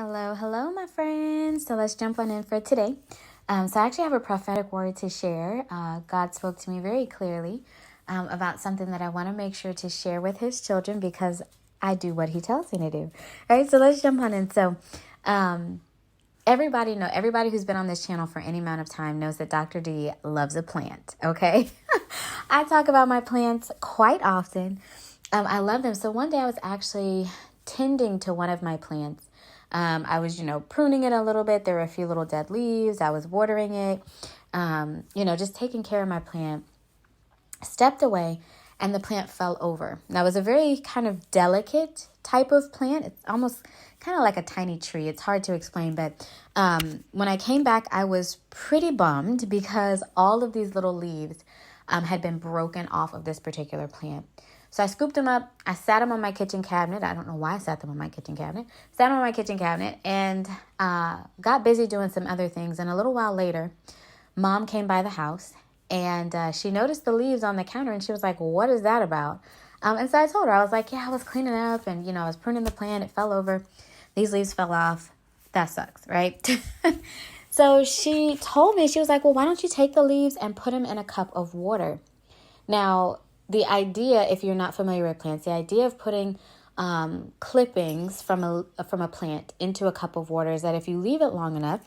Hello, hello, my friends. So let's jump on in for today. So I actually have a prophetic word to share. God spoke to me very clearly about something that I want to make sure to share with his children because I do what he tells me to do. All right, so let's jump on in. So everybody who's been on this channel for any amount of time knows that Dr. D loves a plant, okay? I talk about my plants quite often. I love them. So one day I was actually tending to one of my plants. I was, pruning it a little bit. There were a few little dead leaves. I was watering it, just taking care of my plant. Stepped away and the plant fell over. Now, it was a very kind of delicate type of plant. It's almost kind of like a tiny tree. It's hard to explain, but when I came back, I was pretty bummed because all of these little leaves had been broken off of this particular plant. So I scooped them up. I sat them on my kitchen cabinet. I don't know why I sat them on my kitchen cabinet. Sat them on my kitchen cabinet and got busy doing some other things. And a little while later, Mom came by the house and she noticed the leaves on the counter and she was like, what is that about? And so I told her, I was like, yeah, I was cleaning up and, I was pruning the plant. It fell over. These leaves fell off. That sucks, right? So she told me, she was like, well, why don't you take the leaves and put them in a cup of water? Now, the idea, if you're not familiar with plants, the idea of putting clippings from a plant into a cup of water is that if you leave it long enough,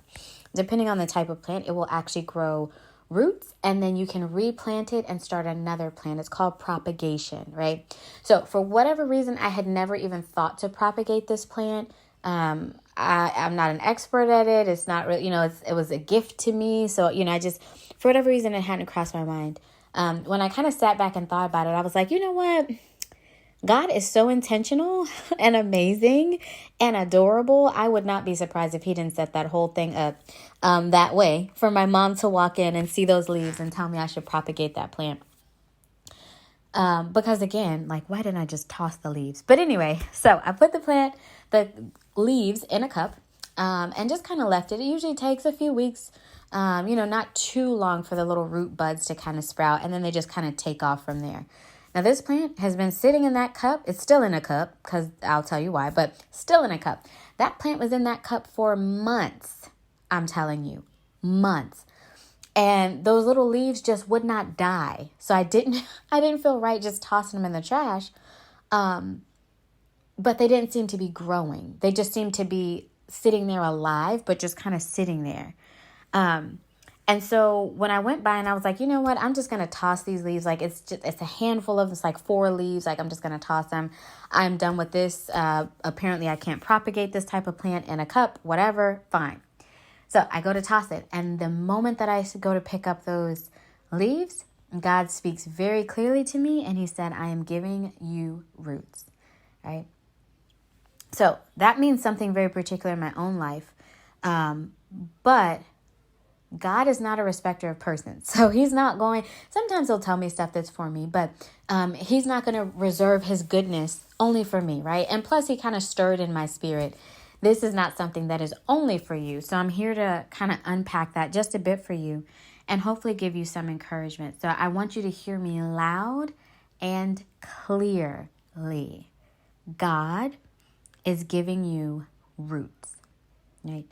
depending on the type of plant, it will actually grow roots and then you can replant it and start another plant. It's called propagation, right? So for whatever reason, I had never even thought to propagate this plant. I'm not an expert at it. It's not really, it was a gift to me. So, I just, for whatever reason, it hadn't crossed my mind. When I kind of sat back and thought about it, I was like, you know what? God is so intentional and amazing and adorable. I would not be surprised if he didn't set that whole thing up that way for my mom to walk in and see those leaves and tell me I should propagate that plant. Because again, why didn't I just toss the leaves? But anyway, so I put the leaves in a cup and just kind of left it. It usually takes a few weeks, not too long for the little root buds to kind of sprout. And then they just kind of take off from there. Now, this plant has been sitting in that cup. It's still in a cup because I'll tell you why, but still in a cup. That plant was in that cup for months. I'm telling you, months. And those little leaves just would not die. So I didn't feel right just tossing them in the trash. But they didn't seem to be growing. They just seemed to be sitting there alive, but just kind of sitting there. And so when I went by and I was like, you know what, I'm just going to toss these leaves. It's a handful of, it's 4 leaves. I'm just going to toss them. I'm done with this. Apparently I can't propagate this type of plant in a cup, whatever, fine. So I go to toss it. And the moment that I go to pick up those leaves, God speaks very clearly to me. And he said, I am giving you roots, right? So that means something very particular in my own life. But God is not a respecter of persons. So he's not going, sometimes he'll tell me stuff that's for me, but he's not going to reserve his goodness only for me, right? And plus he kind of stirred in my spirit. This is not something that is only for you. So I'm here to kind of unpack that just a bit for you and hopefully give you some encouragement. So I want you to hear me loud and clearly. God is giving you roots, right?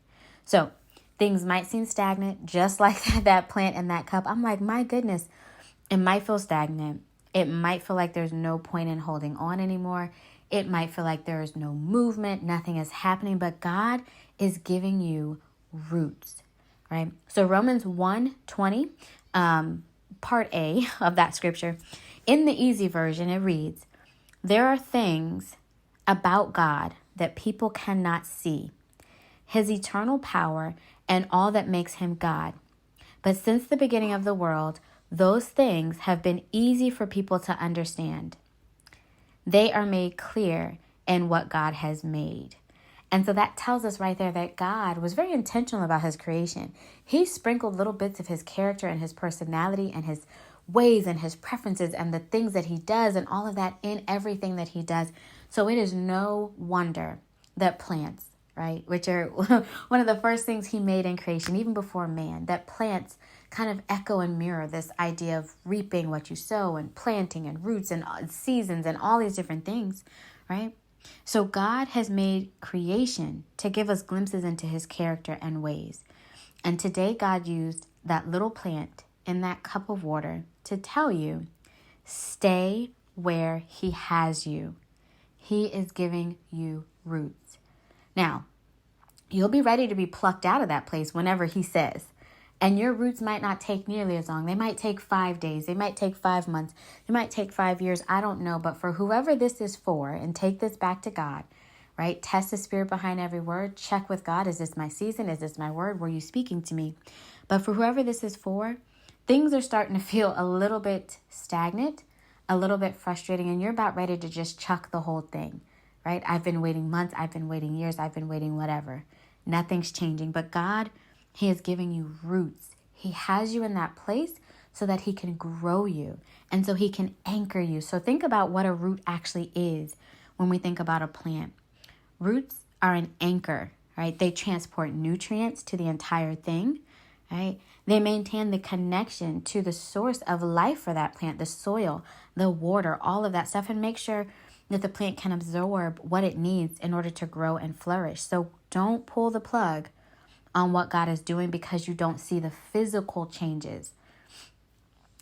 So things might seem stagnant, just like that plant in that cup. I'm like, my goodness, it might feel stagnant. It might feel like there's no point in holding on anymore. It might feel like there is no movement, nothing is happening, but God is giving you roots, right? So Romans 1:20, part A of that scripture, in the easy version, it reads, there are things about God that people cannot see, his eternal power and all that makes him God. But since the beginning of the world, those things have been easy for people to understand. They are made clear in what God has made. And so that tells us right there that God was very intentional about his creation. He sprinkled little bits of his character and his personality and his ways and his preferences and the things that he does and all of that in everything that he does. So it is no wonder that plants, right, which are one of the first things he made in creation, even before man, that plants kind of echo and mirror this idea of reaping what you sow and planting and roots and seasons and all these different things, right? So God has made creation to give us glimpses into his character and ways. And today God used that little plant in that cup of water to tell you, stay where he has you. He is giving you roots. Now, you'll be ready to be plucked out of that place whenever he says. And your roots might not take nearly as long. They might take 5 days. They might take 5 months. They might take 5 years. I don't know. But for whoever this is for, and take this back to God, right? Test the spirit behind every word. Check with God. Is this my season? Is this my word? Were you speaking to me? But for whoever this is for, things are starting to feel a little bit stagnant, a little bit frustrating, and you're about ready to just chuck the whole thing, right? I've been waiting months. I've been waiting years. I've been waiting whatever. Nothing's changing. But God, he is giving you roots. He has you in that place so that he can grow you and so he can anchor you. So think about what a root actually is when we think about a plant. Roots are an anchor, right? They transport nutrients to the entire thing, right? They maintain the connection to the source of life for that plant, the soil, the water, all of that stuff, and make sure that the plant can absorb what it needs in order to grow and flourish. So don't pull the plug on what God is doing because you don't see the physical changes.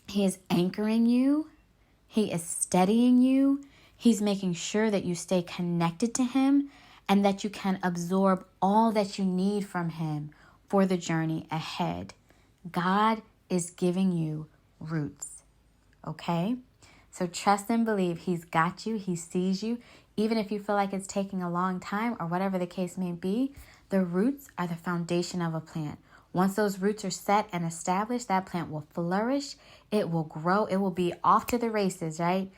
He is anchoring you. He is steadying you. He's making sure that you stay connected to him and that you can absorb all that you need from him for the journey ahead. God is giving you roots, okay? So trust and believe he's got you. He sees you. Even if you feel like it's taking a long time or whatever the case may be, the roots are the foundation of a plant. Once those roots are set and established, that plant will flourish. It will grow. It will be off to the races, right?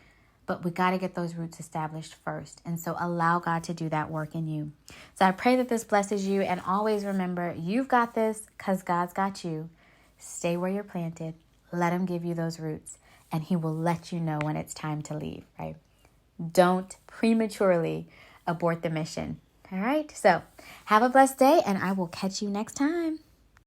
But we got to get those roots established first. And so allow God to do that work in you. So I pray that this blesses you. And always remember, you've got this because God's got you. Stay where you're planted. Let him give you those roots. And he will let you know when it's time to leave, right? Don't prematurely abort the mission. All right? So have a blessed day, and I will catch you next time.